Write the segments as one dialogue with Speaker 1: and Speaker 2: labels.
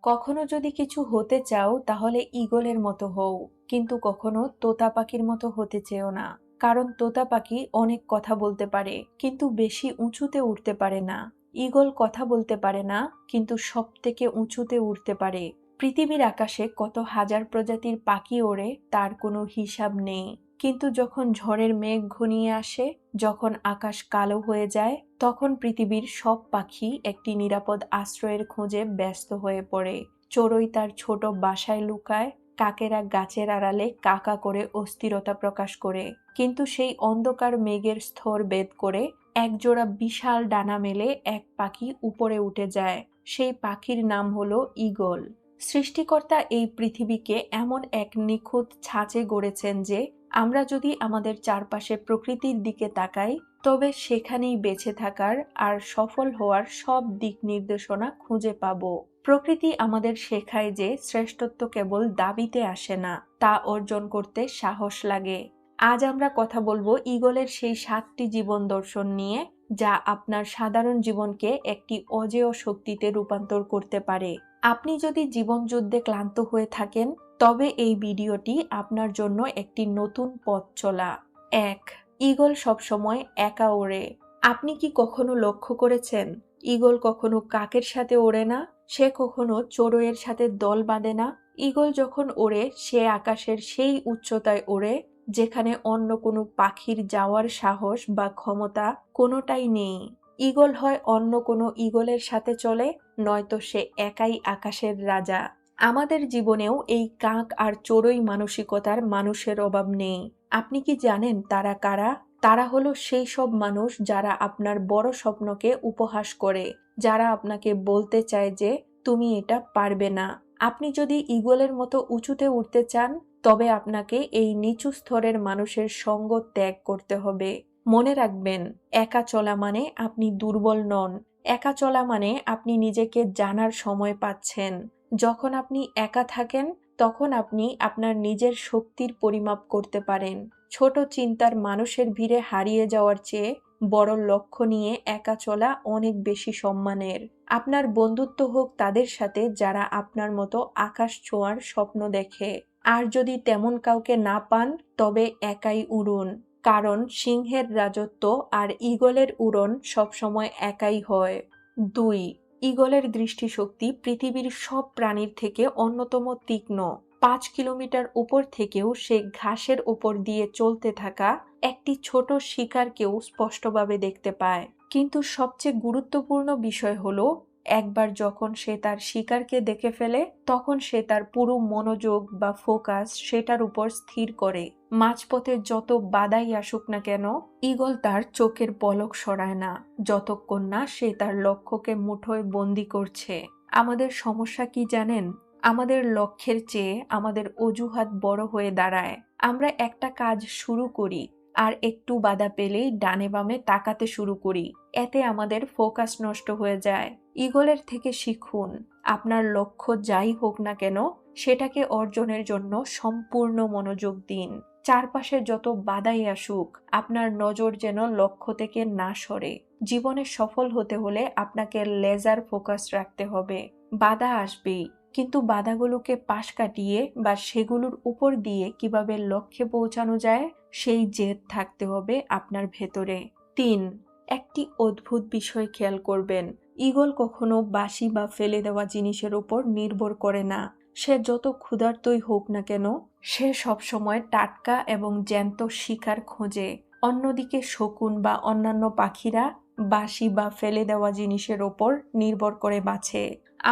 Speaker 1: কখনো যদি কিছু হতে চাও তাহলে ঈগলের মতো হও, কিন্তু কখনো তোতা পাখির মতো হতে চেও না। কারণ তোতা পাখি অনেক কথা বলতে পারে কিন্তু বেশি উঁচুতে উঠতে পারে না। ঈগল কথা বলতে পারে না কিন্তু সব থেকে উঁচুতে উঠতে পারে। পৃথিবীর আকাশে কত হাজার প্রজাতির পাখি ওড়ে তার কোনো হিসাব নেই। কিন্তু যখন ঝড়ের মেঘ ঘনিয়ে আসে, যখন আকাশ কালো হয়ে যায়, তখন পৃথিবীর সব পাখি একটি নিরাপদ আশ্রয়ের খোঁজে ব্যস্ত হয়ে পড়ে। চড়ুই তার ছোট বাসায় লুকায়, কাকেরা গাছের আড়ালে কাকা করে অস্থিরতা প্রকাশ করে। কিন্তু সেই অন্ধকার মেঘের স্তর ভেদ করে একজোড়া বিশাল ডানা মেলে এক পাখি উপরে উঠে যায়। সেই পাখির নাম হলো ঈগল। সৃষ্টিকর্তা এই পৃথিবীকে এমন এক নিখুঁত ছাঁচে গড়েছেন যে আমরা যদি আমাদের চারপাশে প্রকৃতির দিকে তাকাই, তবে সেখানেই বেঁচে থাকার আর সফল হওয়ার সব দিক নির্দেশনা খুঁজে পাব। প্রকৃতি আমাদের শেখায় যে শ্রেষ্ঠত্ব কেবল দাবিতে আসে না, তা অর্জন করতে সাহস লাগে। আজ আমরা কথা বলবো ঈগলের সেই 7টি জীবন দর্শন নিয়ে, যা আপনার সাধারণ জীবনকে একটি অজেয় শক্তিতে রূপান্তর করতে পারে। আপনি যদি জীবন যুদ্ধে ক্লান্ত হয়ে থাকেন, তবে এই ভিডিওটি আপনার জন্য একটি নতুন পথ চলা। 1. ঈগল সবসময় একা ওড়ে। আপনি কি কখনো লক্ষ্য করেছেন ঈগল কখনো কাকের সাথে ওড়ে না, সে কখনো চড়ুইয়ের সাথে দল বাঁধে না। ঈগল যখন ওড়ে সে আকাশের সেই উচ্চতায় ওড়ে যেখানে অন্য কোনো পাখির যাওয়ার সাহস বা ক্ষমতা কোনোটাই নেই। ঈগল হয় অন্য কোনো ঈগলের সাথে চলে, নয়তো সে একাই আকাশের রাজা। আমাদের জীবনেও এই কাক আর চড়ুই মানসিকতার মানুষের অভাব নেই। আপনি কি জানেন তারা কারা? তারা হলো সেই সব মানুষ যারা আপনার বড় স্বপ্নকে উপহাস করে, যারা আপনাকে বলতে চায় যে তুমি এটা পারবে না। আপনি যদি ঈগলের মতো উঁচুতে উঠতে চান, তবে আপনাকে এই নিচু স্তরের মানুষের সঙ্গ ত্যাগ করতে হবে। মনে রাখবেন, একা চলা মানে আপনি দুর্বল নন। একা চলা মানে আপনি নিজেকে জানার সময় পাচ্ছেন। যখন আপনি একা থাকেন, তখন আপনি আপনার নিজের শক্তির পরিমাপ করতে পারেন। ছোট চিন্তার মানুষের ভিড়ে হারিয়ে যাওয়ার চেয়ে বড় লক্ষ্য নিয়ে একা চলা অনেক বেশি সম্মানের। আপনার বন্ধুত্ব হোক তাদের সাথে যারা আপনার মতো আকাশ ছোঁয়ার স্বপ্ন দেখে। আর যদি তেমন কাউকে না পান, তবে একাই উড়ুন। কারণ সিংহের রাজত্ব আর ঈগলের উড়ন সবসময় একাই হয়। 2. ঈগলের দৃষ্টিশক্তি পৃথিবীর সব প্রাণীর থেকে অন্যতম তীক্ষ্ণ। 5 কিলোমিটার উপর থেকেও সে ঘাসের উপর দিয়ে চলতে থাকা একটি ছোট শিকারকেও স্পষ্টভাবে দেখতে পায়। কিন্তু সবচেয়ে গুরুত্বপূর্ণ বিষয় হলো, একবার যখন সে তার শিকারকে দেখে ফেলে, তখন সে তার পুরো মনোযোগ বা ফোকাস সেটার উপর স্থির করে। মাঝপথে যত বাধাই আসুক না কেন, ঈগল তার চোখের পলক সরায় না, যতক্ষণ না সে তার লক্ষ্যকে মুঠোয় বন্দি করছে। আমাদের সমস্যা কি জানেন? আমাদের লক্ষ্যের চেয়ে আমাদের অজুহাত বড় হয়ে দাঁড়ায়। আমরা একটা কাজ শুরু করি আর একটু বাধা পেলেই ডানে বামে তাকাতে শুরু করি। এতে আমাদের ফোকাস নষ্ট হয়ে যায়। ঈগলের থেকে শিখুন, আপনার লক্ষ্য যাই হোক না কেন, সেটাকে অর্জনের জন্য সম্পূর্ণ মনোযোগ দিন। চারপাশে যত বাধাই আসুক, আপনার নজর যেন লক্ষ্য থেকে না সরে। জীবনে সফল হতে হলে আপনাকে লেজার ফোকাস রাখতে হবে। বাধা আসবেই, কিন্তু বাধাগুলোকে পাশ কাটিয়ে বা সেগুলোর উপর দিয়ে কিভাবে লক্ষ্যে পৌঁছানো যায়, সেই জেদ থাকতে হবে আপনার ভেতরে। 3. একটি অদ্ভুত বিষয় খেয়াল করবেন, ঈগল কখনো বাসি বা ফেলে দেওয়া জিনিসের উপর নির্ভর করে না। সে যত ক্ষুধার্তই হোক না কেন, সে সবসময় টাটকা এবং জ্যান্ত শিকার খোঁজে। অন্যদিকে শকুন বা অন্যান্য পাখিরা বাসি বা ফেলে দেওয়া জিনিসের ওপর নির্ভর করে বাঁচে।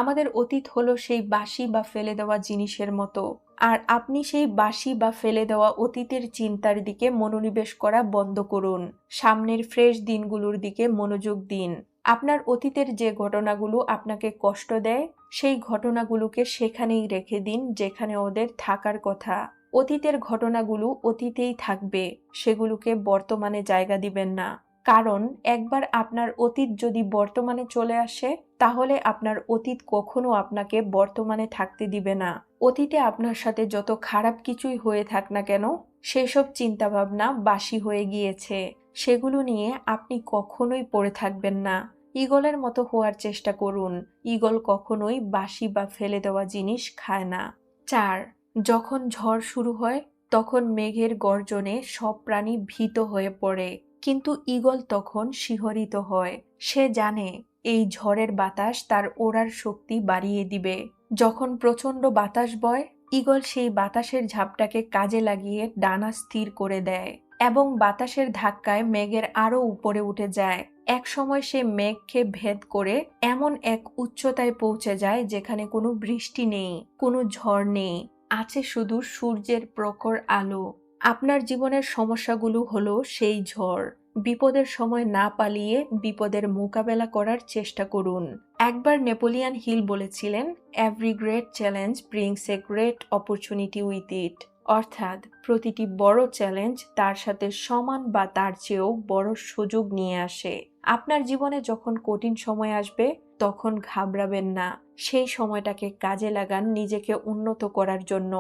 Speaker 1: আমাদের অতীত হলো সেই বাসি বা ফেলে দেওয়া জিনিসের মতো, আর আপনি সেই বাসি বা ফেলে দেওয়া অতীতের চিন্তার দিকে মনোনিবেশ করা বন্ধ করুন। সামনের ফ্রেশ দিনগুলোর দিকে মনোযোগ দিন। আপনার অতীতের যে ঘটনাগুলো আপনাকে কষ্ট দেয়, সেই ঘটনাগুলোকে সেখানেই রেখে দিন যেখানে ওদের থাকার কথা। অতীতের ঘটনাগুলো অতীতেই থাকবে, সেগুলোকে বর্তমানে জায়গা দিবেন না। কারণ একবার আপনার অতীত যদি বর্তমানে চলে আসে, তাহলে আপনার অতীত কখনো আপনাকে বর্তমানে থাকতে দিবে না। অতীতে আপনার সাথে যত খারাপ কিছুই হয়ে থাক না কেন, সেসব চিন্তাভাবনা বাসি হয়ে গিয়েছে, সেগুলো নিয়ে আপনি কখনোই পড়ে থাকবেন না। ঈগলের মতো হওয়ার চেষ্টা করুন। ঈগল কখনোই বাসি বা ফেলে দেওয়া জিনিস খায় না। 4. যখন ঝড় শুরু হয় তখন মেঘের গর্জনে সব প্রাণী ভীত হয়ে পড়ে, কিন্তু ঈগল তখন শিহরিত হয়। সে জানে এই ঝড়ের বাতাস তার ওড়ার শক্তি বাড়িয়ে দিবে। যখন প্রচণ্ড বাতাস বয়, ঈগল সেই বাতাসের ঝাপটাকে কাজে লাগিয়ে ডানা স্থির করে দেয় এবং বাতাসের ধাক্কায় মেঘের আরো উপরে উঠে যায়। এক সময় সে মেঘকে ভেদ করে এমন এক উচ্চতায় পৌঁছে যায় যেখানে কোনো বৃষ্টি নেই, কোনো ঝড় নেই, আছে শুধু সূর্যের প্রখর আলো। আপনার জীবনের সমস্যাগুলো হলো সেই ঝড়। বিপদের সময় না পালিয়ে বিপদের মোকাবেলা করার চেষ্টা করুন। একবার নেপোলিয়ান হিল বলেছিলেন, every great challenge brings a great opportunity with it. অর্থাৎ প্রতিটি বড় চ্যালেঞ্জ তার সাথে সমান বা তার চেয়েও বড় সুযোগ নিয়ে আসে। আপনার জীবনে যখন কঠিন সময় আসবে তখন ঘাবড়াবেন না। সেই সময়টাকে কাজে লাগান নিজেকে উন্নত করার জন্য।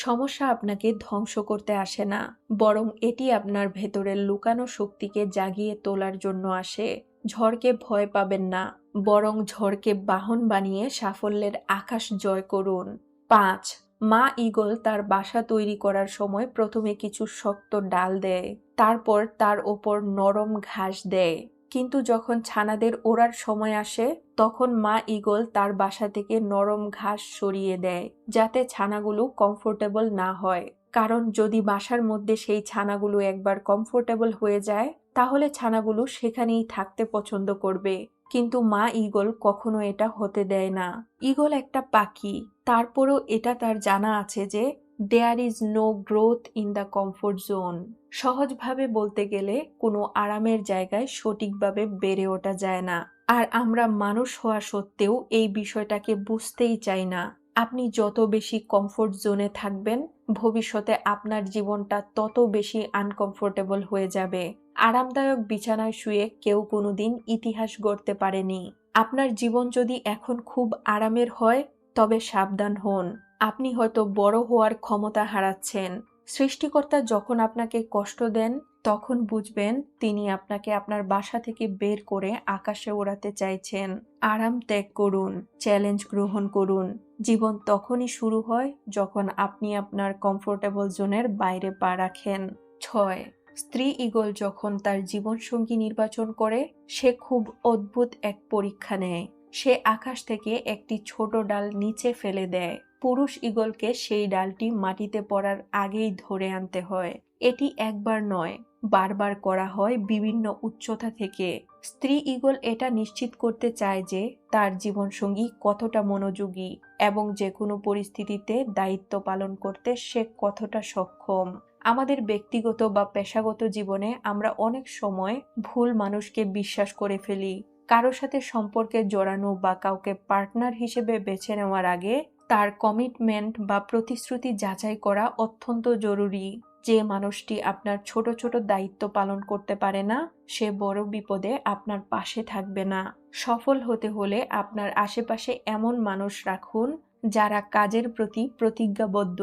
Speaker 1: সমস্যা আপনাকে ধ্বংস করতে আসে না, বরং এটি আপনার ভেতরের লুকানো শক্তিকে জাগিয়ে তোলার জন্য আসে। ঝড়কে ভয় পাবেন না, বরং ঝড়কে বাহন বানিয়ে সাফল্যের আকাশ জয় করুন। 5. মা ঈগল তার বাসা তৈরি করার সময় প্রথমে কিছু শক্ত ডাল দেয়, তারপর তার ওপর নরম ঘাস দেয়। কিন্তু যখন ছানাদের ওড়ার সময় আসে তখন মা ঈগল তার বাসা থেকে নরম ঘাস সরিয়ে দেয়, যাতে ছানাগুলো কমফোর্টেবল না হয়। কারণ যদি বাসার মধ্যে সেই ছানাগুলো একবার কমফোর্টেবল হয়ে যায় তাহলে ছানাগুলো সেখানেই থাকতে পছন্দ করবে। কিন্তু মা ঈগল কখনো এটা হতে দেয় না। ঈগল একটা পাখি, তারপরও এটা তার জানা আছে যে there is no growth in the comfort zone. সহজভাবে বলতে গেলে কোনো আরামের জায়গায় সঠিকভাবে বেড়ে ওঠা যায় না। আর আমরা মানুষ হওয়া সত্ত্বেও এই বিষয়টাকে বুঝতেই চাই না। আপনি যত বেশি কমফোর্ট জোনে থাকবেন, ভবিষ্যতে আপনার জীবনটা তত বেশি আনকমফোর্টেবল হয়ে যাবে। আরামদায়ক বিছানায় শুয়ে কেউ কোনোদিন ইতিহাস গড়তে পারেনি। আপনার জীবন যদি এখন খুব আরামের হয় তবে সাবধান হন, আপনি হয়তো বড় হওয়ার ক্ষমতা হারাচ্ছেন। সৃষ্টিকর্তা যখন আপনাকে কষ্ট দেন তখন বুঝবেন তিনি আপনাকে আপনার বাসা থেকে বের করে আকাশে ওড়াতে চাইছেন। আরাম ত্যাগ করুন, চ্যালেঞ্জ গ্রহণ করুন। জীবন তখনই শুরু হয় যখন আপনি আপনার কমফোর্টেবল জোনের বাইরে পা রাখেন। 6. স্ত্রী ঈগল যখন তার জীবনসঙ্গী নির্বাচন করে সে খুব অদ্ভুত এক পরীক্ষা নেয়। সে আকাশ থেকে একটি ছোট ডাল নিচে ফেলে দেয়। পুরুষ ঈগলকে সেই ডালটি মাটিতে পড়ার আগেই ধরে আনতে হয়। এটি একবার নয়, বারবার করা হয় বিভিন্ন উচ্চতা থেকে। স্ত্রী ঈগল এটা নিশ্চিত করতে চায় যে তার জীবনসঙ্গী কতটা মনোযোগী এবং যে কোনো পরিস্থিতিতে দায়িত্ব পালন করতে সে কতটা সক্ষম। আমাদের ব্যক্তিগত বা পেশাগত জীবনে আমরা অনেক সময় ভুল মানুষকে বিশ্বাস করে ফেলি। কারো সাথে সম্পর্কে জড়ানো বা কাউকে পার্টনার হিসেবে বেছে নেওয়ার আগে তার কমিটমেন্ট বা প্রতিশ্রুতি যাচাই করা অত্যন্ত জরুরি। যে মানুষটি আপনার ছোট ছোট দায়িত্ব পালন করতে পারে না সে বড় বিপদে আপনার পাশে থাকবে না। সফল হতে হলে আপনার আশেপাশে এমন মানুষ রাখুন যারা কাজের প্রতি প্রতিজ্ঞাবদ্ধ।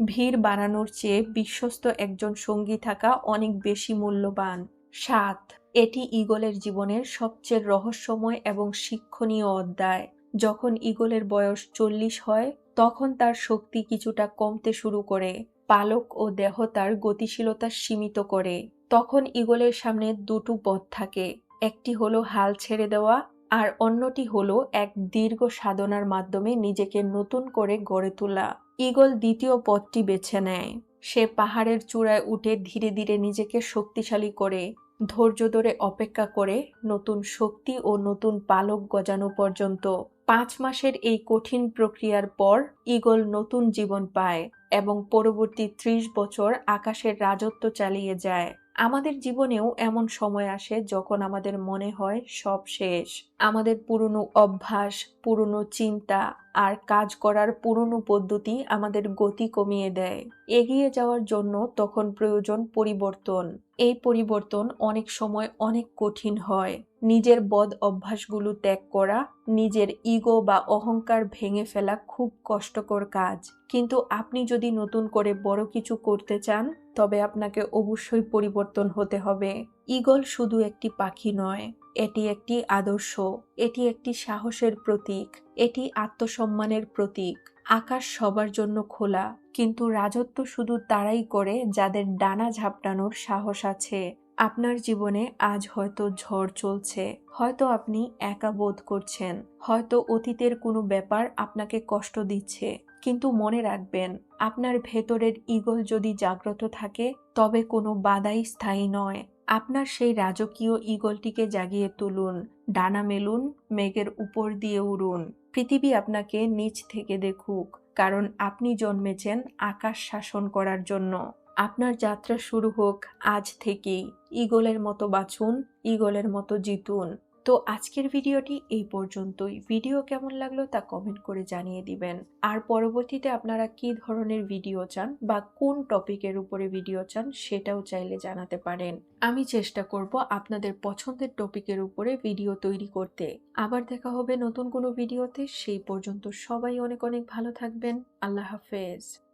Speaker 1: ভিড় বাড়ানোর চেয়ে বিশ্বস্ত একজন সঙ্গী থাকা অনেক বেশি মূল্যবান। 7. এটি ঈগলের জীবনের সবচেয়ে রহস্যময় এবং শিক্ষণীয় অধ্যায়। যখন ঈগলের বয়স 40 হয় তখন তার শক্তি কিছুটা কমতে শুরু করে, পালক ও দেহ তার গতিশীলতা সীমিত করে। তখন ঈগলের সামনে দুটো পথ থাকে, একটি হলো হাল ছেড়ে দেওয়া আর অন্যটি হলো এক দীর্ঘ সাধনার মাধ্যমে নিজেকে নতুন করে গড়ে তোলা। ঈগল দ্বিতীয় পথটি বেছে নেয়। সে পাহাড়ের চূড়ায় উঠে ধীরে ধীরে নিজেকে শক্তিশালী করে, ধৈর্য ধরে অপেক্ষা করে নতুন শক্তি ও নতুন পালক গজানো পর্যন্ত। 5 মাসের এই কঠিন প্রক্রিয়ার পর ঈগল নতুন জীবন পায় এবং পরবর্তী 30 বছর আকাশের রাজত্ব চালিয়ে যায়। আমাদের জীবনেও এমন সময় আসে যখন আমাদের মনে হয় সব শেষ। আমাদের পুরনো অভ্যাস, পুরনো চিন্তা আর কাজ করার পুরনো পদ্ধতি আমাদের গতি কমিয়ে দেয়। এগিয়ে যাওয়ার জন্য তখন প্রয়োজন পরিবর্তন। এই পরিবর্তন অনেক সময় অনেক কঠিন হয়। নিজের বদ অভ্যাসগুলো ত্যাগ করা, নিজের ইগো বা অহংকার ভেঙে ফেলা খুব কষ্টকর কাজ। কিন্তু আপনি যদি নতুন করে বড় কিছু করতে চান তবে আপনাকে অবশ্যই পরিবর্তন হতে হবে। ঈগল শুধু একটি পাখি নয়, এটি একটি আদর্শ, এটি একটি সাহসের প্রতীক, এটি আত্মসম্মানের প্রতীক। আকাশ সবার জন্য খোলা, কিন্তু রাজত্ব শুধু তারাই করে যাদের ডানা ঝাপটানোর সাহস আছে। আপনার জীবনে আজ হয়তো ঝড় চলছে, হয়তো আপনি একা বোধ করছেন, হয়তো অতীতের কোনো ব্যাপার আপনাকে কষ্ট দিচ্ছে, কিন্তু মনে রাখবেন, আপনার ভেতরের ঈগল যদি জাগ্রত থাকে তবে কোনো বাধাই স্থায়ী নয়। আপনার সেই রাজকীয় ঈগলটিকে জাগিয়ে তুলুন, ডানা মেলুন, মেঘের উপর দিয়ে উড়ুন। পৃথিবী আপনাকে নিচ থেকে দেখুক, কারণ আপনি জন্মেছেন আকাশ শাসন করার জন্য। আপনার যাত্রা শুরু হোক আজ থেকেই। ঈগলের মতো বাঁচুন, ঈগলের মতো জিতুন। তো আজকের ভিডিওটি এই পর্যন্তই। ভিডিও কেমন লাগলো তা কমেন্ট করে জানিয়ে দিবেন। আর পরবর্তীতে আপনারা কি ধরনের ভিডিও চান বা কোন টপিকের উপরে ভিডিও চান সেটাও চাইলে জানাতে পারেন। আমি চেষ্টা করব আপনাদের পছন্দের টপিকের উপরে ভিডিও তৈরি করতে। আবার দেখা হবে নতুন কোনো ভিডিওতে। সেই পর্যন্ত সবাই অনেক অনেক ভালো থাকবেন। আল্লাহ হাফেজ।